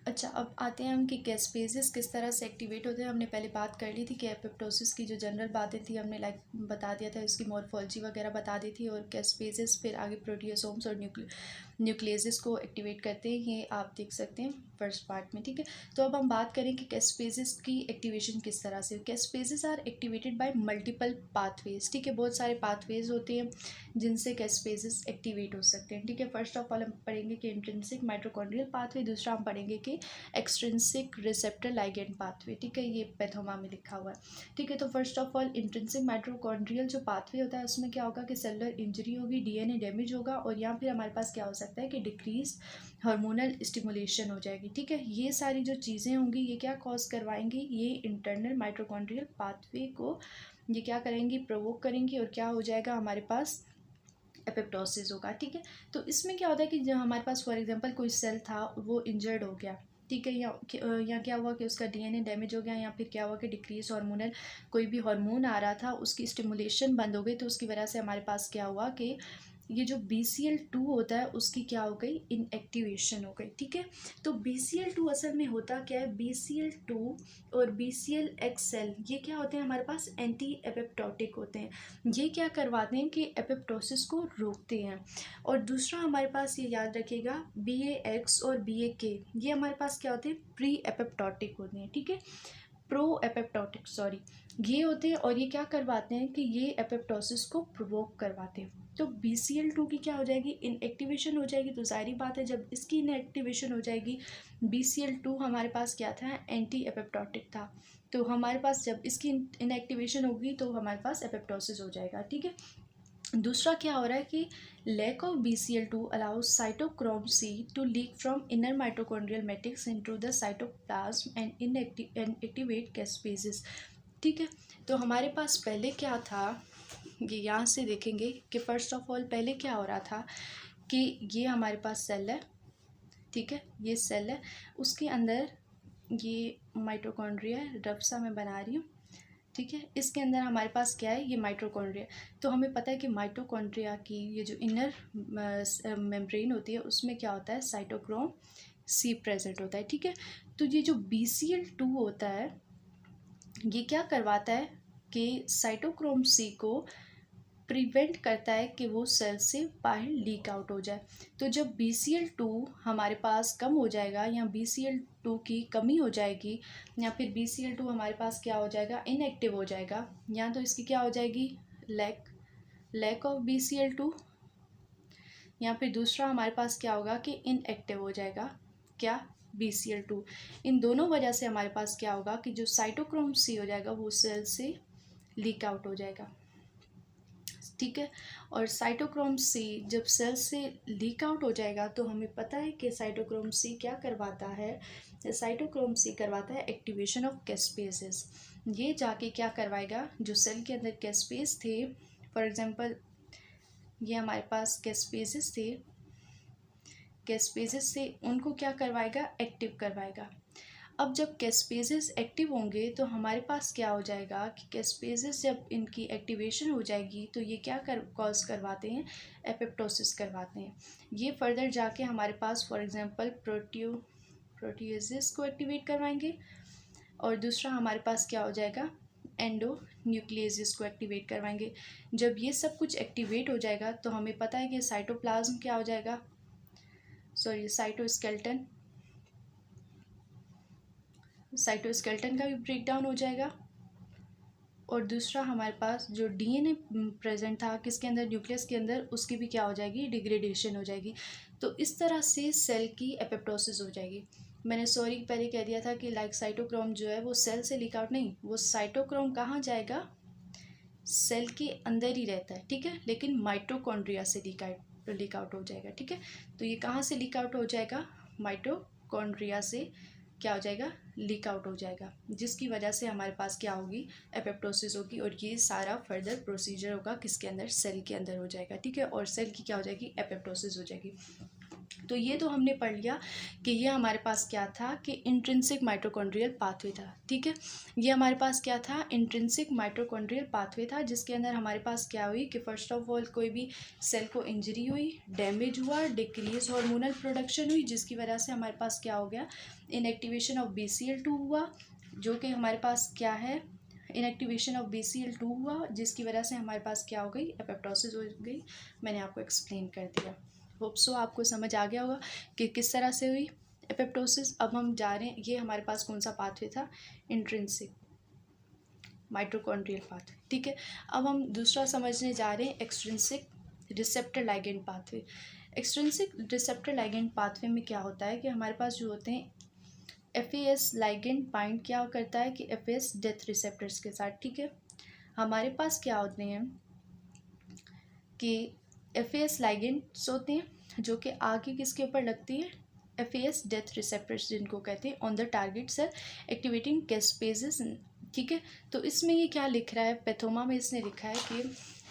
अच्छा, अब आते हैं हम कि कैस्पेजेस किस तरह से एक्टिवेट होते हैं। हमने पहले बात कर ली थी कि एपोप्टोसिस की जो जनरल बातें थी हमने लाइक बता दिया था, इसकी मॉर्फोलॉजी वगैरह बता दी थी, और कैस्पेजेस फिर आगे प्रोटियोसोम्स और न्यूक्लियसेस को एक्टिवेट करते हैं, ये आप देख सकते हैं फर्स्ट पार्ट में, ठीक है। तो अब हम बात करें कि कैस्पेजेस की एक्टिवेशन किस तरह से। Caspases are activated by multiple pathways, ठीक है। बहुत सारे पाथवेज होते हैं जिनसे कैस्पेजेस एक्टिवेट हो सकते हैं, ठीक है। फर्स्ट ऑफ ऑल हम पढ़ेंगे कि इंट्रिंसिक माइटोकॉन्ड्रियल पाथवे, दूसरा हम पढ़ेंगे कि एक्सट्रिंसिक रिसेप्टर लाइगेंड पाथवे, ठीक है। ये पैथोमा में लिखा हुआ है, ठीक है। तो first of all intrinsic mitochondrial जो पाथवे होता है उसमें क्या होगा कि सेलुलर इंजरी होगी, डीएनए डैमेज होगा, और यहाँ फिर हमारे पास क्या हो सकता है कि डिक्रीज हार्मोनल स्टिमुलेशन हो जाएगी, ठीक है। ये सारी जो चीज़ें होंगी ये क्या कॉज करवाएंगी, ये इंटरनल माइटोकॉन्ड्रियल पाथवे को ये क्या करेंगी, प्रोवोक करेंगी, और क्या हो जाएगा हमारे पास एपोप्टोसिस होगा, ठीक है। तो इसमें क्या होता है कि जब हमारे पास फॉर एग्जांपल कोई सेल था वो इंजर्ड हो गया, ठीक है, या क्या हुआ कि उसका डीएनए डैमेज हो गया, या फिर क्या हुआ कि डिक्रीज हार्मोनल कोई भी हार्मोन आ रहा था उसकी स्टिमुलेशन बंद हो गई, तो उसकी वजह से हमारे पास क्या हुआ कि ये जो BCL2 होता है उसकी क्या हो गई, इनएक्टिवेशन हो गई, ठीक है। तो BCL2 असल में होता क्या है, BCL2 और BCLXL ये क्या होते हैं हमारे पास, एंटी एपोप्टोटिक होते हैं। ये क्या करवाते हैं कि एपोप्टोसिस को रोकते हैं। और दूसरा हमारे पास ये याद रखिएगा, BAX और BAK ये हमारे पास क्या होते हैं, प्री एपोप्टोटिक होते हैं, ठीक है, प्रो एपोप्टोटिक सॉरी, ये होते हैं। और ये क्या करवाते हैं कि ये एपोप्टोसिस को प्रोवोक करवाते हैं। तो BCL2 की क्या हो जाएगी, इनएक्टिवेशन हो जाएगी। तो जाहिर बात है जब इसकी इनएक्टिवेशन हो जाएगी, BCL2 हमारे पास क्या था, एंटी एपोप्टोटिक था, तो हमारे पास जब इसकी इनएक्टिवेशन होगी तो हमारे पास एपोप्टोसिस हो जाएगा, ठीक है। दूसरा क्या हो रहा है कि lack of BCL2 allows cytochrome C to leak from inner mitochondrial matrix into the cytoplasm and inactivate caspases, ठीक है। तो हमारे पास पहले क्या था, ये यहाँ से देखेंगे कि फर्स्ट ऑफ ऑल पहले क्या हो रहा था कि ये हमारे पास सेल है, ठीक है, ये सेल है, उसके अंदर ये माइटोकॉन्ड्रिया रफ सा मैं बना रही हूँ, ठीक है। इसके अंदर हमारे पास क्या है, ये माइटोकॉन्ड्रिया। तो हमें पता है कि माइटोकॉन्ड्रिया की ये जो इनर मेम्ब्रेन होती है उसमें क्या होता है, साइटोक्रोम C प्रेजेंट होता है, ठीक है। तो ये जो BCL2 होता है ये क्या करवाता है कि साइटोक्रोम C को प्रिवेंट करता है कि वो सेल से बाहर लीक आउट हो जाए। तो जब BCL2 हमारे पास कम हो जाएगा, या BCL2 की कमी हो जाएगी, या फिर BCL2 हमारे पास क्या हो जाएगा, इनएक्टिव हो जाएगा, या तो इसकी क्या हो जाएगी, लैक ऑफ BCL2, या फिर दूसरा हमारे पास क्या होगा कि इनएक्टिव हो जाएगा क्या, BCL2। इन दोनों वजह से हमारे पास क्या होगा कि जो साइटोक्रोम C हो जाएगा वो सेल से लीक आउट हो जाएगा, ठीक है। और साइटोक्रोम C जब सेल से लीक आउट हो जाएगा तो हमें पता है कि साइटोक्रोम C क्या करवाता है, साइटोक्रोम C करवाता है एक्टिवेशन ऑफ कैस्पेसेस। ये जाके क्या करवाएगा, जो सेल के अंदर कैस्पेस थे, फॉर एग्जांपल ये हमारे पास कैस्पेसेस थे, कैस्पेसेस से उनको क्या करवाएगा, एक्टिव करवाएगा। अब जब कैस्पेसेस एक्टिव होंगे तो हमारे पास क्या हो जाएगा कि कैस्पेसेस जब इनकी एक्टिवेशन हो जाएगी तो ये क्या कॉज करवाते हैं, एपोप्टोसिस करवाते हैं। ये फर्दर जाके हमारे पास फॉर एग्जांपल प्रोटियोसिस को एक्टिवेट करवाएंगे, और दूसरा हमारे पास क्या हो जाएगा, एंडो न्यूक्लियसिस को एक्टिवेट करवाएंगे। जब ये सब कुछ एक्टिवेट हो जाएगा तो हमें पता है कि साइटोप्लाज्म क्या हो जाएगा, सॉरी साइटोस्केलेटन का भी ब्रेक डाउन हो जाएगा। और दूसरा हमारे पास जो डीएनए प्रेजेंट था किसके अंदर, न्यूक्लियस के अंदर, उसकी भी क्या हो जाएगी, डिग्रेडेशन हो जाएगी। तो इस तरह से सेल की एपोप्टोसिस हो जाएगी। मैंने सॉरी पहले कह दिया था कि लाइक साइटोक्रोम जो है वो सेल से लीक आउट नहीं, वो साइटोक्रोम कहाँ जाएगा, सेल के अंदर ही रहता है, ठीक है, लेकिन माइटोकॉन्ड्रिया से लीक आउट हो जाएगा, ठीक है। तो ये कहाँ से लीक आउट हो जाएगा, माइटोकॉन्ड्रिया से क्या हो जाएगा, लीक आउट हो जाएगा, जिसकी वजह से हमारे पास क्या होगी, एपोप्टोसिस होगी। और ये सारा फर्दर प्रोसीजर होगा किसके अंदर, सेल के अंदर हो जाएगा, ठीक है, और सेल की क्या हो जाएगी, एपोप्टोसिस हो जाएगी। तो ये तो हमने पढ़ लिया कि ये हमारे पास क्या था कि इंट्रिंसिक माइटोकॉन्ड्रियल पाथवे था। ठीक है, ये हमारे पास क्या था, इंट्रिंसिक माइटोकॉन्ड्रियल पाथवे था, जिसके अंदर हमारे पास क्या हुई कि फर्स्ट ऑफ ऑल कोई भी सेल को इंजरी हुई, डैमेज हुआ, डिक्रीज हार्मोनल प्रोडक्शन हुई, जिसकी वजह से हमारे पास क्या हो गया, इनएक्टिवेशन ऑफ BCL2 हुआ, जो कि हमारे पास क्या है, इनएक्टिवेशन ऑफ BCL2 हुआ, जिसकी वजह से हमारे पास क्या हो गई, एपोप्टोसिस हो गई। मैंने आपको एक्सप्लेन कर दिया। होप सो आपको समझ आ गया होगा कि किस तरह से हुई एपोप्टोसिस। अब हम जा रहे हैं, ये हमारे पास कौन सा पाथवे था, इंट्रिंसिक माइटोकॉन्ड्रियल पाथवे। ठीक है, अब हम दूसरा समझने जा रहे हैं, extrinsic receptor ligand pathway. Extrinsic receptor ligand pathway में क्या होता है कि हमारे पास जो होते हैं FAS लाइगेंड बाइंड क्या करता है कि FAS डेथ रिसेप्टर्स के साथ। ठीक है, हमारे पास क्या होते हैं कि FAS लाइगेंड्स होते हैं जो कि आगे किसके ऊपर लगती है, FAS डेथ रिसेप्टर्स जिनको कहते हैं, on the target cell activating caspases. ठीक है, तो इसमें ये क्या लिख रहा है, पैथोमा में इसने लिखा है कि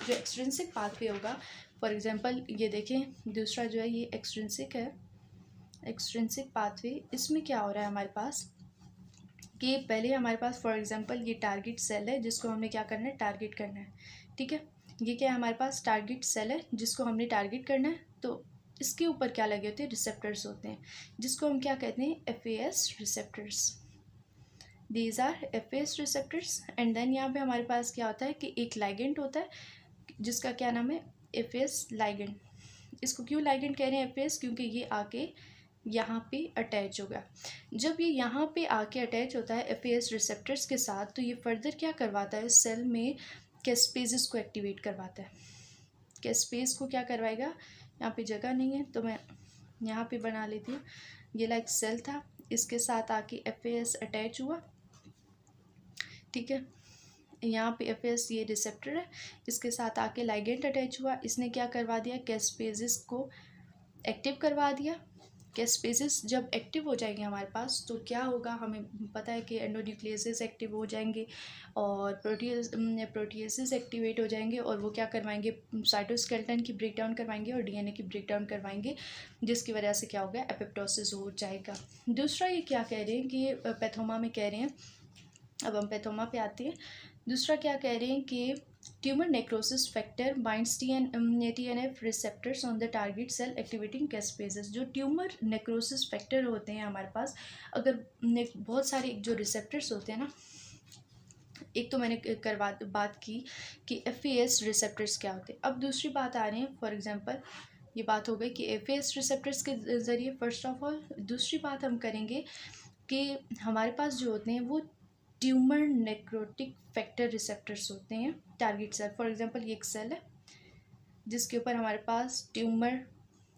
जो एक्सट्रिंसिक पाथवे होगा, फॉर एग्जांपल ये देखें, दूसरा जो है ये एक्सट्रिंसिक है, एक्सट्रिंसिक पाथवे, इसमें क्या हो रहा है हमारे पास कि पहले हमारे पास फॉर एग्जांपल ये टारगेट सेल है जिसको हमने क्या करना है, टारगेट करना है। ठीक है, ये क्या है, हमारे पास टारगेट सेल है जिसको हमने टारगेट करना है, तो इसके ऊपर क्या लगे होते हैं, रिसेप्टर्स होते हैं, जिसको हम क्या कहते हैं, FAS receptors. These are FAS receptors. And then यहाँ पे हमारे पास क्या होता है कि एक लाइगेंड होता है जिसका क्या नाम है, FAS लाइगेंड। इसको क्यों लाइगेंड कह रहे हैं FAS, क्योंकि ये आके यहाँ पे अटैच होगा। जब ये यहाँ पे आके अटैच होता है FAS रिसेप्टर्स के साथ, तो ये फर्दर क्या करवाता है, सेल में कैस्पेजेस को एक्टिवेट करवाता है। कैस्पेज को क्या करवाएगा, यहाँ पे जगह नहीं है तो मैं यहाँ पे बना लेती हूँ, ये लाइक सेल था, इसके साथ आके FAS अटैच हुआ। ठीक है, यहाँ पे FAS ये रिसेप्टर है, इसके साथ आके लाइगेंड अटैच हुआ, इसने क्या करवा दिया, कैस्पेजेस को एक्टिव करवा दिया। कैस्पेजेस जब एक्टिव हो जाएंगे हमारे पास तो क्या होगा, हमें पता है कि एंडोन्यूक्लियसेस एक्टिव हो जाएंगे और प्रोटीएसेस एक्टिवेट हो जाएंगे, और वो क्या करवाएंगे, साइटोस्केलेटन की ब्रेकडाउन करवाएंगे और DNA की ब्रेकडाउन करवाएंगे, जिसकी वजह से क्या होगा, एपोप्टोसिस हो जाएगा। दूसरा ये क्या कह रहे हैं कि पैथोमा में कह रहे हैं, अब हम पैथोमा पे आते हैं। दूसरा क्या कह रहे हैं कि tumour necrosis factor binds TNF receptors on the target cell activating caspases. जो ट्यूमर नेक्रोसिस फैक्टर होते हैं हमारे पास, अगर बहुत सारे जो रिसेप्टर्स होते हैं ना, एक तो मैंने बात की कि FAS रिसेप्टर्स क्या होते हैं। अब दूसरी बात आ रही है, फॉर एग्जांपल ये बात हो गई कि FAS रिसेप्टर्स के ज़रिए फर्स्ट ऑफ ऑल। दूसरी बात हम करेंगे कि हमारे पास जो होते हैं वो ट्यूमर नेक्रोटिक फैक्टर रिसेप्टर्स होते हैं टारगेट सेल। फॉर एग्जांपल ये एक सेल है जिसके ऊपर हमारे पास ट्यूमर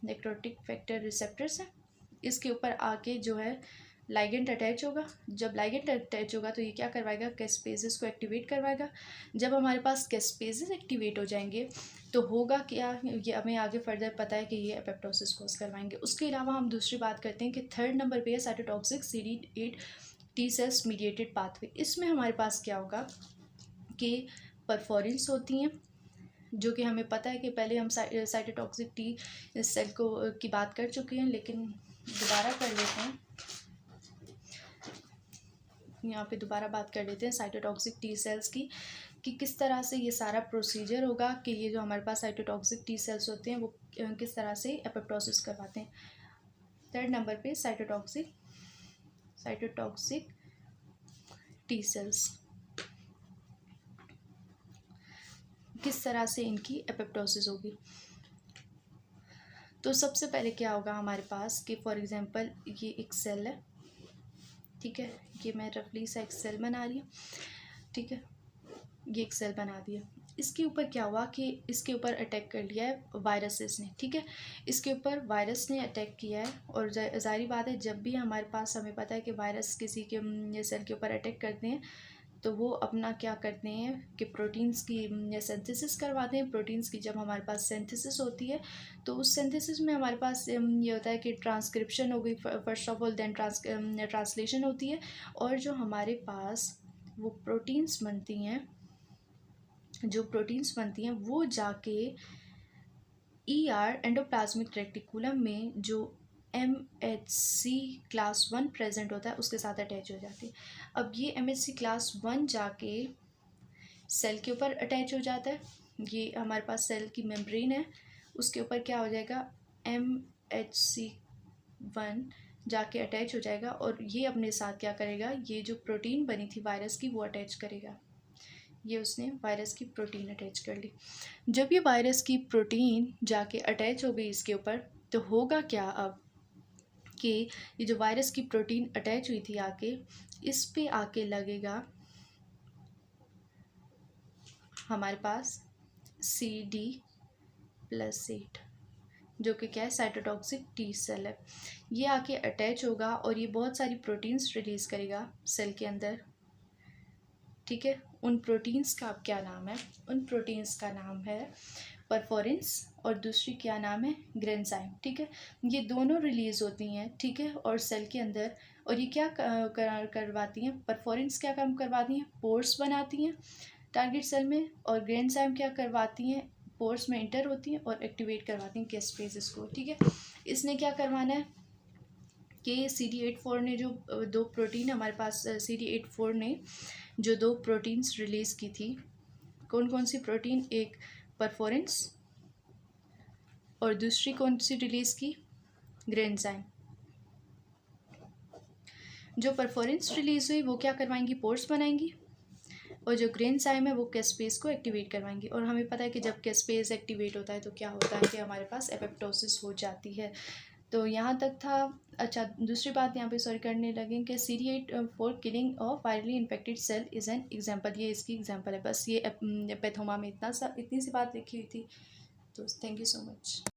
नेक्रोटिक फैक्टर रिसेप्टर्स है, इसके ऊपर आके जो है लाइगेंड अटैच होगा। जब लाइगेंड अटैच होगा तो ये क्या करवाएगा, कैस्पेजेस को एक्टिवेट करवाएगा। जब हमारे पास कैस्पेजेस एक्टिवेट हो जाएंगे तो होगा क्या, ये हमें आगे फर्दर पता है कि ये एपोप्टोसिस कोज करवाएंगे। उसके अलावा हम दूसरी बात करते हैं कि थर्ड नंबर पे है cytotoxic CD8 T cells mediated pathway. इसमें हमारे पास क्या होगा कि परफोरेंस होती हैं, जो कि हमें पता है कि पहले हम साइटोटॉक्सिक T सेल को की बात कर चुके हैं, लेकिन दोबारा कर लेते हैं, यहाँ पे दोबारा बात कर लेते हैं साइटोटॉक्सिक T सेल्स की, कि किस तरह से ये सारा प्रोसीजर होगा कि ये जो हमारे पास साइटोटॉक्सिक T सेल्स होते हैं वो किस तरह से एपोप्टोसिस करवाते हैं। थर्ड नंबर पे साइटोटॉक्सिक T सेल्स किस तरह से इनकी एपोप्टोसिस होगी। तो सबसे पहले क्या होगा हमारे पास कि फॉर एग्जांपल ये एक सेल है, ठीक है, ये मैं रफली सा एक सेल बना रही हूँ। ठीक है, ये एक सेल बना दिया, इसके ऊपर क्या हुआ कि इसके ऊपर अटैक कर लिया है वायरसेस ने। ठीक है, इसके ऊपर वायरस ने अटैक किया है, और जाहिर बात है जब भी हमारे पास, हमें पता है कि वायरस किसी के सेल के ऊपर अटैक करते हैं तो वो अपना क्या करते हैं कि प्रोटीन्स की सिंथेसिस करवाते हैं। प्रोटीन्स की जब हमारे पास सिंथेसिस होती है तो उस सिंथेसिस में हमारे पास ये होता है कि ट्रांसक्रिप्शन हो गई first of all, then translation होती है, और जो हमारे पास वो प्रोटीन्स बनती हैं, जो प्रोटीन्स बनती हैं वो जाके ER एंडोप्लाज्मिक रेटिकुलम में जो MHC क्लास 1 प्रेजेंट होता है उसके साथ अटैच हो जाती है। अब ये MHC क्लास 1 जाके सेल के ऊपर अटैच हो जाता है। ये हमारे पास सेल की मेम्ब्रेन है, उसके ऊपर क्या हो जाएगा, MHC1 जाके अटैच हो जाएगा और ये अपने साथ क्या करेगा, ये जो प्रोटीन बनी थी वायरस की वो अटैच करेगा। ये उसने वायरस की प्रोटीन अटैच कर ली। जब ये वायरस की प्रोटीन जाके अटैच हो गई इसके ऊपर, तो होगा क्या अब कि ये जो वायरस की प्रोटीन अटैच हुई थी आके, इस पे आके लगेगा हमारे पास CD+8, जो कि क्या है, साइटोटॉक्सिक टी सेल है। ये आके अटैच होगा और ये बहुत सारी प्रोटीन्स रिलीज़ करेगा सेल के अंदर, ठीक है। उन प्रोटीन्स का अब क्या नाम है, उन प्रोटीन्स का नाम है परफोरिन्स और दूसरी क्या नाम है, ग्रेन्जाइम, ठीक है। ये दोनों रिलीज़ होती हैं, ठीक है, और सेल के अंदर, और ये क्या करवाती हैं, परफोरिन्स क्या काम करवाती हैं, पोर्स बनाती हैं टारगेट सेल में, और ग्रेन्जाइम क्या करवाती हैं, पोर्स में इंटर होती हैं और एक्टिवेट करवाती हैं कैस्पेजेस को, ठीक है। इसने क्या करवाना है कि CD8 ने जो दो प्रोटीन हमारे पास, CD8 ने जो दो प्रोटीन्स रिलीज़ की थी, कौन कौन सी प्रोटीन, एक परफोरेंस और दूसरी कौन सी रिलीज़ की, ग्रेन्जाइम। जो परफोरेंस रिलीज़ हुई वो क्या करवाएंगी, पोर्स बनाएंगी, और जो ग्रेन्जाइम है वो कैस्पेस को एक्टिवेट करवाएंगी। और हमें पता है कि जब कैस्पेस एक्टिवेट होता है तो क्या होता है कि हमारे पास एपोप्टोसिस हो जाती है। तो यहाँ तक था। अच्छा, दूसरी बात यहाँ पे सॉरी करने लगे कि CD8 killing of virally infected cell is an example, ये इसकी एग्जाम्पल है। बस ये पैथोमा में इतनी सी बात लिखी हुई थी। तो थैंक यू सो मच।